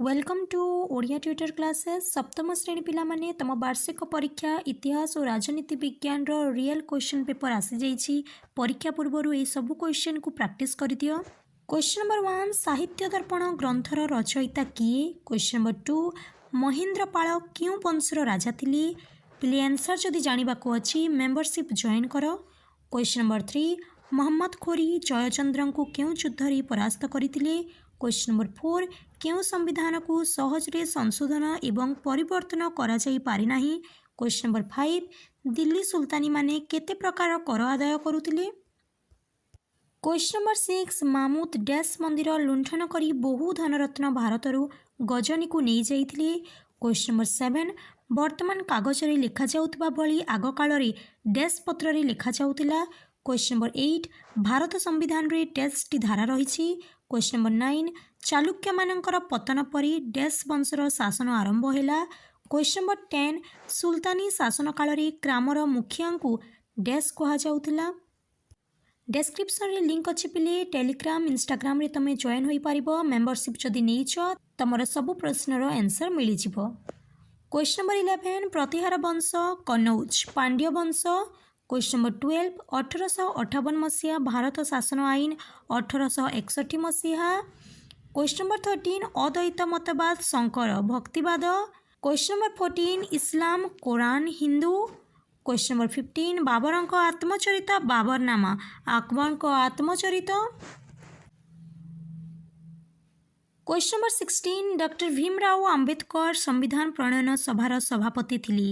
Welcome to Odia tutor classes सप्तम श्रेणी पिला माने तम वार्षिक परीक्षा इतिहास और राजनीति विज्ञान रो रियल क्वेश्चन पेपर आसी जाइछि। परीक्षा पूर्व ए सब क्वेश्चन को प्रैक्टिस कर दियो। क्वेश्चन नंबर 1 साहित्य दर्पण ग्रंथर रचयिता किए। क्वेश्चन नंबर 2 महेंद्रपाल क्यों वंशर राजा थिले। पिले आंसर जदि जानिबा को अछि मेंबरशिप जॉइन करो। क्वेश्चन नंबर 3 मोहम्मद खोरी जयचंद्र को क्यों युद्ध रे परास्त करथिले। क्वेश्चन नंबर 4 क्यों संविधान को सहजरे संशोधन एवं परिवर्तन करा जाई पारि नाही। क्वेश्चन नंबर 5 दिल्ली सुल्तानी माने केते प्रकार कर आदाय करुथिले। क्वेश्चन नंबर 6 मामूद डैश मंदिर लुंठन करी बहु धनरत्न भारतरू गजनी को नहीं जाइथिले। क्वेश्चन नंबर 7 वर्तमान कागज रे लिखा जाउतबा भली आग काल रे डैश पत्र रे लिखा जाउतिला। क्वेश्चन नंबर 8 भारत संविधान रे डैश टी धारा रहिछि। क्वेश्चन नंबर 9 चालुक्य मानकर पतन परी डैश वंशर शासन आरंभ हैला। क्वेश्चन नंबर 10 सुल्तानी शासन काल रे ग्रामर मुखिया को डैश कहा जाउतिला। डिस्क्रिप्शन रे लिंक अछि पिले टेलीग्राम इंस्टाग्राम रे तमे जॉइन होई पारिबो। मेंबरशिप जदि नेइछ तमर सब प्रश्नर आंसर मिलि जिवो। क्वेश्चन नंबर 11 प्रतिहार वंश कनौज पांड्य वंश। क्वेश्चन नंबर 12 1858 मसीहा भारत शासन आईन 1861 मसीहा। क्वेश्चन नंबर 13 अद्वैत मतवाद शंकर भक्तिवाद। क्वेश्चन नंबर 14 इस्लाम कुरान हिंदू। क्वेश्चन नंबर 15 बाबरଙ୍କ आत्मचरित बाबरनामा अकबरଙ୍କ आत्मचरित। Question number 16 doctor Bhimrao Ambedkar संविधान प्रणयन सभार सभापति थिले।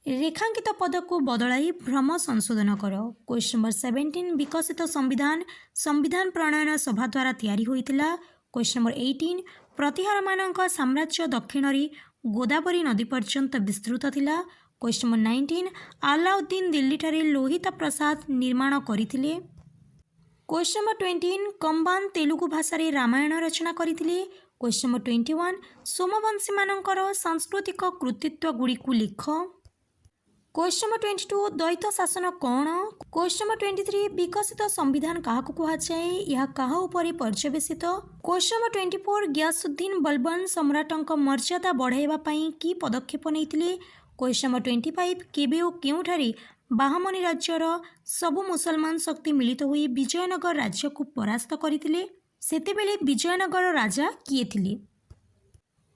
रेखांकित पद को बदलाई भ्रम संशोधन कर। क्वेश्चन नंबर 17 विकसित संविधान संविधान प्रणयन सभा द्वारा तैयारी होइतिला। क्वेश्चन नंबर 18 प्रतिहार मानक साम्राज्य दक्षिण रे गोदावरी नदी पर्यंत विस्तृत थिला। क्वेश्चन नंबर 19 अलाउद्दीन दिल्ली ठारे लोहित प्रसाद निर्माण करिथिले। क्वेश्चन नंबर 20 कंबान तेलुगु भाषा रे रामायण रचना करिथिले। क्वेश्चन नंबर 21 सोमवंशी मानकर सांस्कृतिक कृतित्व गुडी को लिख। क्वेश्चन नंबर 22 द्वैत शासन कौन। क्वेश्चन नंबर 23 विकसित संविधान काहाकु कुहा जाए यह काहा उपरे पर्यवेसित। क्वेश्चन नंबर 24 गियासुद्दीन बलबन सम्राटक मर्यादा बढ़ाइबा पई की पदक्षेप नैतिले। क्वेश्चन नंबर 25 केबे ओ केउठारे बाहमनी राज्यर सबु मुसलमान शक्ति मिलित होई विजयनगर राज्य को परास्त करिथिले सेतेबेले विजयनगर राजा किए थिले।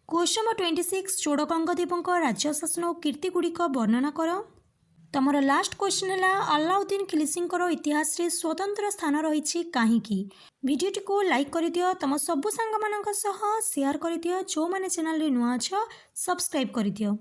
क्वेश्चन नंबर 26 चोड़गंगदेवଙ୍କ राज्य शासन और कीर्ति गुड़िक वर्णना कर। तमर लास्ट क्वेश्चन है अलाउद्दीन खिलजीଙ୍କର इतिहास रे स्वतंत्र स्थान रही कहीं। वीडियोटी को लाइक कर दियो तम सबु सांग मानक सह शेयर कर दियो जो माने चैनल रे नुआ छ सब्सक्राइब कर दियो।